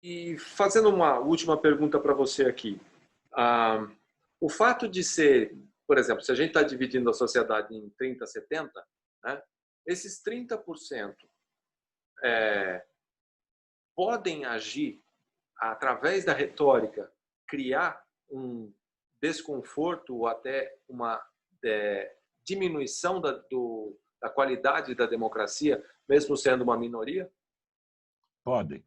E fazendo uma última pergunta para você aqui. Ah, o fato de ser, por exemplo, se a gente está dividindo a sociedade em 30, 70, né, esses 30% podem agir através da retórica, criar um desconforto ou até uma diminuição da qualidade da democracia, mesmo sendo uma minoria? Podem.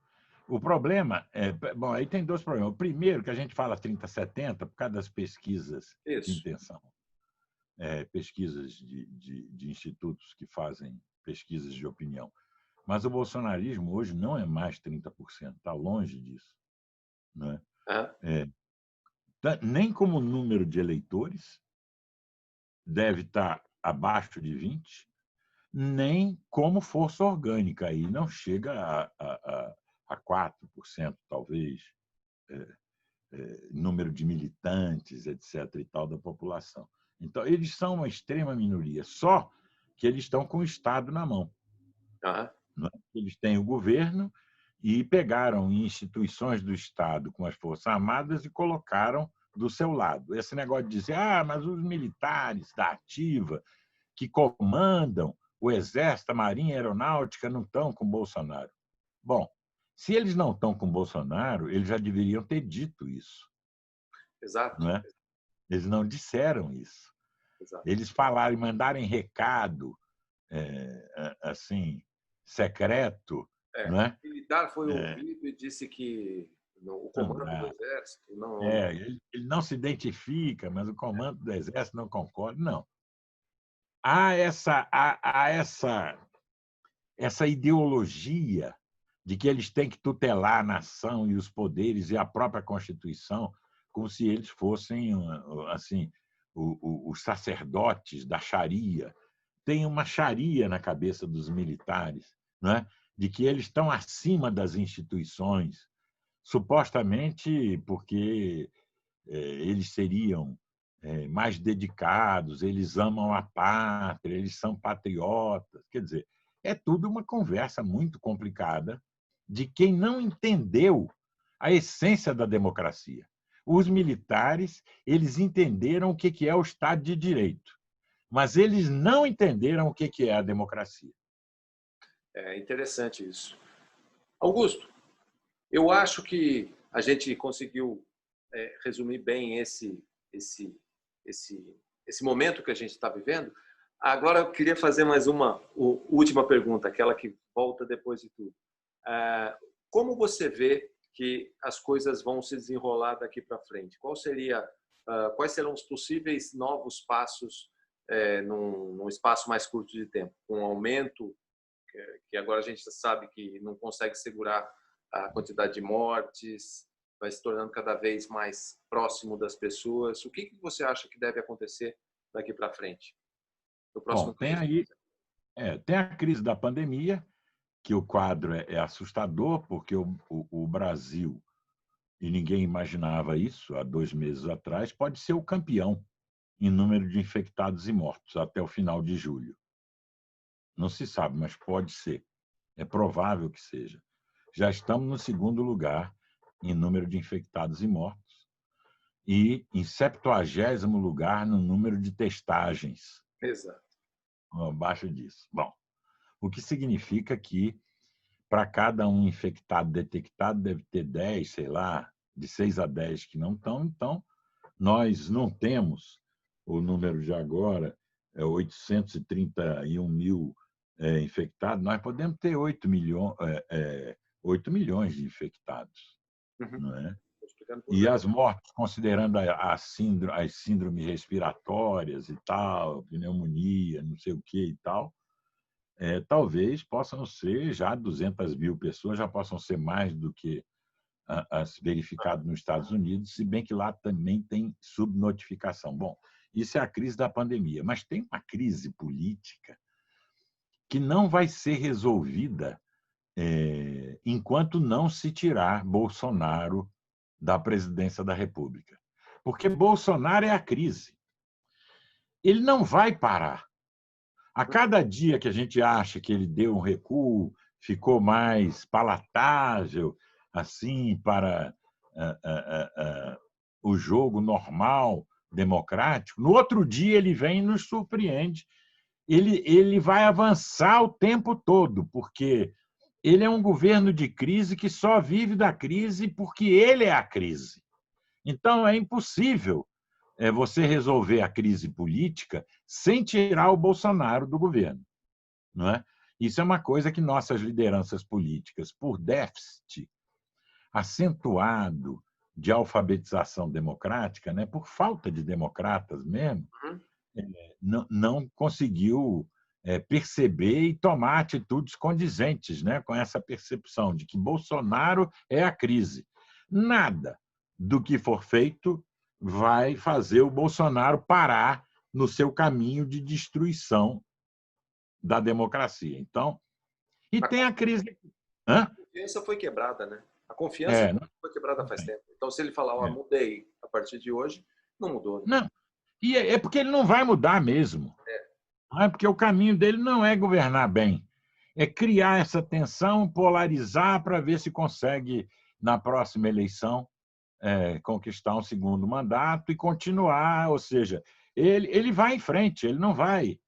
O problema é, bom, aí tem dois problemas. O primeiro, que a gente fala 30-70 por causa das pesquisas de Isso. intenção, pesquisas de institutos que fazem pesquisas de opinião. Mas o bolsonarismo hoje não é mais 30%, está longe disso. Né? Aham. Nem como número de eleitores, deve estar abaixo de 20, nem como força orgânica, aí não chega a 4%, talvez, número de militantes, etc., e tal, da população. Então, eles são uma extrema minoria, só que eles estão com o Estado na mão. Aham. Não é? Eles têm o governo e pegaram instituições do Estado com as Forças Armadas e colocaram do seu lado. Esse negócio de dizer, mas os militares da ativa que comandam o Exército, a Marinha, a Aeronáutica não estão com Bolsonaro. Bom, se eles não estão com Bolsonaro, eles já deveriam ter dito isso. Exato. Não é? Eles não disseram isso. Exato. Eles falaram e mandarem recado assim, secreto, não é? O militar foi É, ouvido e disse que o não comando do dá. exército não. Ele não se identifica, mas o comando do Exército não concorda. Não. Há essa ideologia de que eles têm que tutelar a nação e os poderes e a própria Constituição, como se eles fossem assim os sacerdotes da Sharia. Tem uma Sharia na cabeça dos militares, não é? De que eles estão acima das instituições, supostamente porque eles seriam mais dedicados, eles amam a pátria, eles são patriotas. Quer dizer, é tudo uma conversa muito complicada de quem não entendeu a essência da democracia. Os militares, eles entenderam o que é o Estado de Direito, mas eles não entenderam o que é a democracia. É interessante isso. Augusto, eu acho que a gente conseguiu resumir bem esse, esse, esse momento que a gente está vivendo. Agora eu queria fazer mais uma última pergunta, aquela que volta depois de tudo. Como você vê que as coisas vão se desenrolar daqui para frente? Quais serão os possíveis novos passos num espaço mais curto de tempo? Com um aumento, que agora a gente sabe que não consegue segurar a quantidade de mortes, vai se tornando cada vez mais próximo das pessoas. O que você acha que deve acontecer daqui para frente, no Bom, próximo mês, por exemplo? tem a crise da pandemia, que o quadro é assustador, porque o Brasil, e ninguém imaginava isso há 2 meses atrás, pode ser o campeão em número de infectados e mortos até o final de julho. Não se sabe, mas pode ser. É provável que seja. Já estamos no segundo lugar em número de infectados e mortos e em 70º lugar no número de testagens, Exato. abaixo disso. Bom, o que significa que para cada um infectado detectado deve ter 10, sei lá, de 6 a 10 que não estão. Então, nós não temos o número de agora, 831 mil infectados, nós podemos ter 8 milhões de infectados. Uhum. Não é? Estou explicando por E zero. as mortes, considerando as síndromes respiratórias e tal, pneumonia, não sei o que e tal, talvez possam ser já 200 mil pessoas, já possam ser mais do que as verificadas nos Estados Unidos, se bem que lá também tem subnotificação. Bom, isso é a crise da pandemia, mas tem uma crise política que não vai ser resolvida enquanto não se tirar Bolsonaro da presidência da República. Porque Bolsonaro é a crise. Ele não vai parar. A cada dia que a gente acha que ele deu um recuo, ficou mais palatável, assim para o jogo normal, democrático, no outro dia ele vem e nos surpreende. Ele vai avançar o tempo todo, porque ele é um governo de crise que só vive da crise porque ele é a crise. Então, é impossível você resolver a crise política sem tirar o Bolsonaro do governo, não é? Isso é uma coisa que nossas lideranças políticas, por déficit acentuado de alfabetização democrática, né, por falta de democratas mesmo, não conseguiu perceber e tomar atitudes condizentes, né, com essa percepção de que Bolsonaro é a crise. Nada do que for feito vai fazer o Bolsonaro parar no seu caminho de destruição da democracia. Então, e tem a crise. A confiança foi quebrada, né? A confiança foi quebrada faz tempo. Então, se ele falar, mudei a partir de hoje, não mudou. Né? Não, e é porque ele não vai mudar mesmo. Não é porque o caminho dele não é governar bem. É criar essa tensão, polarizar para ver se consegue, na próxima eleição, conquistar um segundo mandato e continuar. Ou seja, ele vai em frente, ele não vai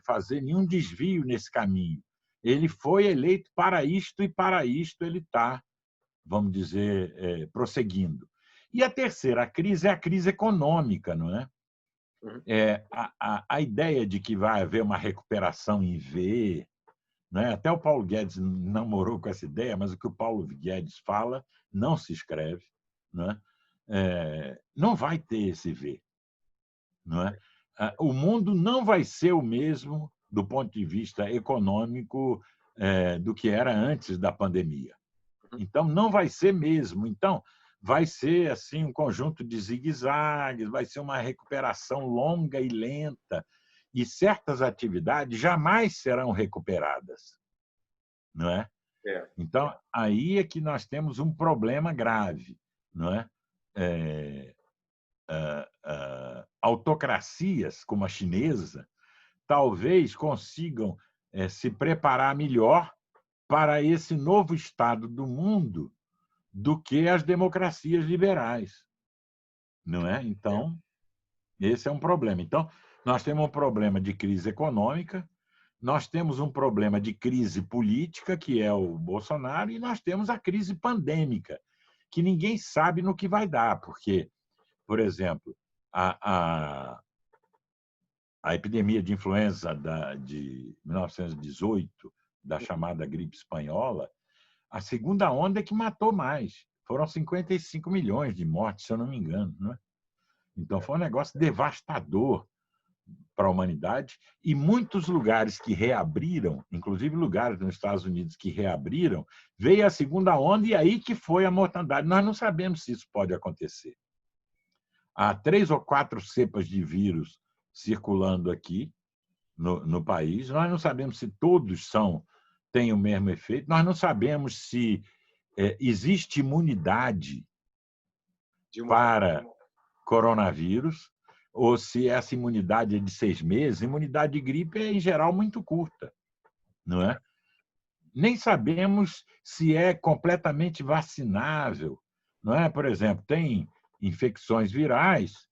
fazer nenhum desvio nesse caminho. Ele foi eleito para isto e para isto ele está, vamos dizer, prosseguindo. E a terceira crise é a crise econômica, não é? A ideia de que vai haver uma recuperação em V, né? Até o Paulo Guedes namorou com essa ideia, mas o que o Paulo Guedes fala não se escreve, né? Não vai ter esse V, não é? O mundo não vai ser o mesmo do ponto de vista econômico do que era antes da pandemia. Então, não vai ser mesmo. Então, vai ser assim um conjunto de zigue-zagues, vai ser uma recuperação longa e lenta, e certas atividades jamais serão recuperadas, não é? Então, aí é que nós temos um problema grave, não é? Autocracias como a chinesa talvez consigam se preparar melhor para esse novo estado do mundo do que as democracias liberais, não é? Então, esse é um problema. Então, nós temos um problema de crise econômica, nós temos um problema de crise política, que é o Bolsonaro, e nós temos a crise pandêmica, que ninguém sabe no que vai dar, porque, por exemplo, a epidemia de influenza de 1918, da chamada gripe espanhola, a segunda onda é que matou mais. Foram 55 milhões de mortes, se eu não me engano. Né? Então, foi um negócio devastador para a humanidade. E muitos lugares que reabriram, inclusive lugares nos Estados Unidos que reabriram, veio a segunda onda e aí que foi a mortandade. Nós não sabemos se isso pode acontecer. Há 3 ou 4 cepas de vírus circulando aqui no país. Nós não sabemos se todos têm o mesmo efeito. Nós não sabemos se existe imunidade para coronavírus ou se essa imunidade é de 6 meses. Imunidade de gripe é, em geral, muito curta, não é? Nem sabemos se é completamente vacinável, não é? Por exemplo, tem infecções virais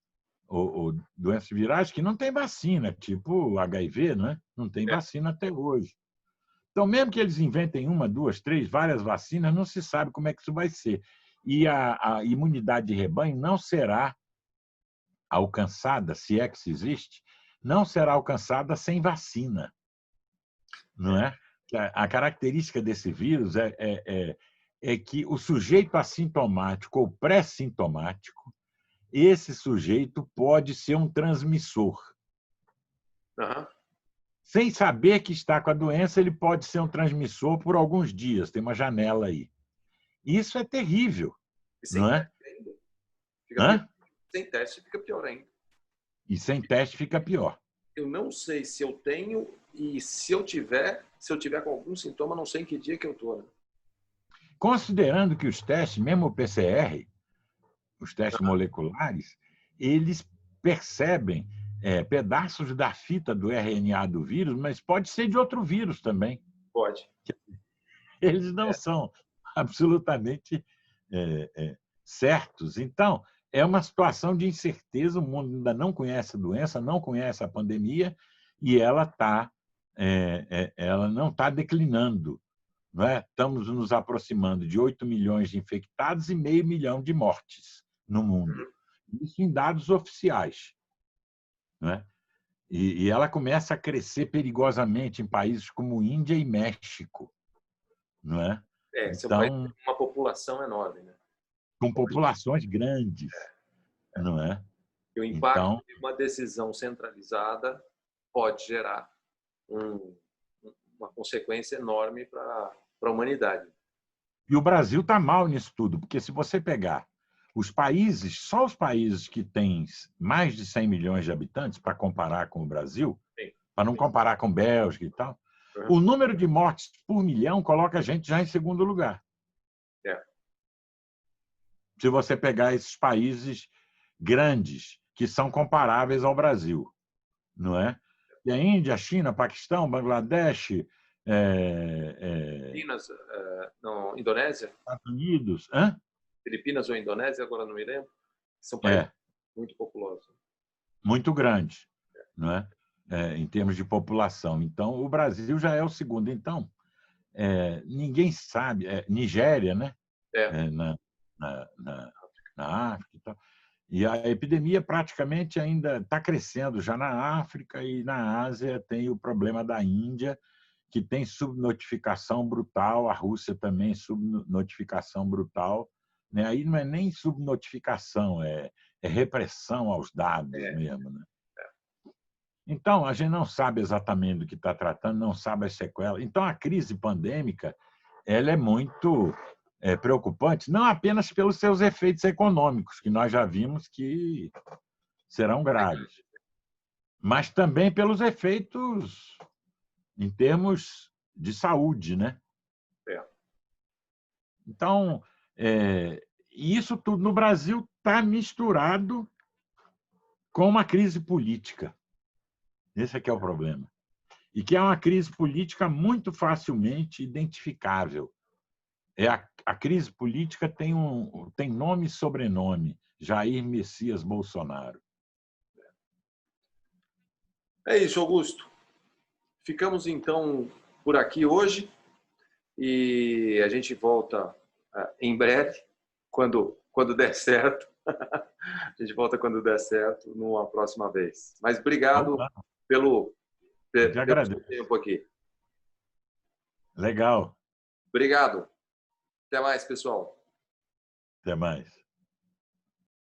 ou doenças virais que não tem vacina, tipo HIV, não é? Não tem vacina até hoje. Então, mesmo que eles inventem 1, 2, 3, várias vacinas, não se sabe como é que isso vai ser. E a imunidade de rebanho não será alcançada, se é que se existe, não será alcançada sem vacina, não é? A característica desse vírus é que o sujeito assintomático ou pré-sintomático, esse sujeito pode ser um transmissor. Sem saber que está com a doença, ele pode ser um transmissor por alguns dias, tem uma janela aí. Isso é terrível, não é? Sem teste fica pior ainda. E sem teste fica pior. Eu não sei se eu tenho e se eu tiver com algum sintoma, não sei em que dia que eu estou. Né? Considerando que os testes, mesmo o PCR, os testes moleculares, eles percebem pedaços da fita do RNA do vírus, mas pode ser de outro vírus também. Pode. Eles não são absolutamente certos. Então, é uma situação de incerteza, o mundo ainda não conhece a doença, não conhece a pandemia, e ela não está declinando. Não é? Estamos nos aproximando de 8 milhões de infectados e meio milhão de mortes no mundo. Isso em dados oficiais. Não é? E ela começa a crescer perigosamente em países como Índia e México. Não é? São países Então, com uma população enorme, né? com populações grandes. Não é? E o impacto Então, de uma decisão centralizada pode gerar uma consequência enorme para a humanidade. e o Brasil está mal nisso tudo, porque se você pegar os países, só os países que têm mais de 100 milhões de habitantes, para comparar com o Brasil, Sim. para não comparar com Bélgica e tal, Uhum. o número de mortes por milhão coloca a gente já em segundo lugar. Se você pegar esses países grandes, que são comparáveis ao Brasil, não é? E a Índia, a China, Paquistão, Bangladesh, Filipinas, não, Indonésia? Estados Unidos, hã? Filipinas ou Indonésia, agora não me lembro. São países muito populosos. Muito grande, não é? Em termos de população. Então, o Brasil já é o segundo. Então, ninguém sabe. Nigéria, né? Na, na, na, na África e tal. E a epidemia praticamente ainda está crescendo já na África, e na Ásia tem o problema da Índia, que tem subnotificação brutal, a Rússia também subnotificação brutal. Né? Aí não é nem subnotificação, é repressão aos dados mesmo. Né? Então, a gente não sabe exatamente do que está tratando, não sabe as sequelas. Então, a crise pandêmica ela é muito preocupante, não apenas pelos seus efeitos econômicos, que nós já vimos que serão graves, mas também pelos efeitos em termos de saúde, né? Então, isso tudo no Brasil está misturado com uma crise política. Esse é que é o problema. E que é uma crise política muito facilmente identificável. A crise política tem nome e sobrenome: Jair Messias Bolsonaro. É isso, Augusto. Ficamos, então, por aqui hoje e a gente volta em breve, quando der certo. A gente volta quando der certo, numa próxima vez. Mas obrigado pelo seu tempo aqui. Legal. Obrigado. Até mais, pessoal. Até mais.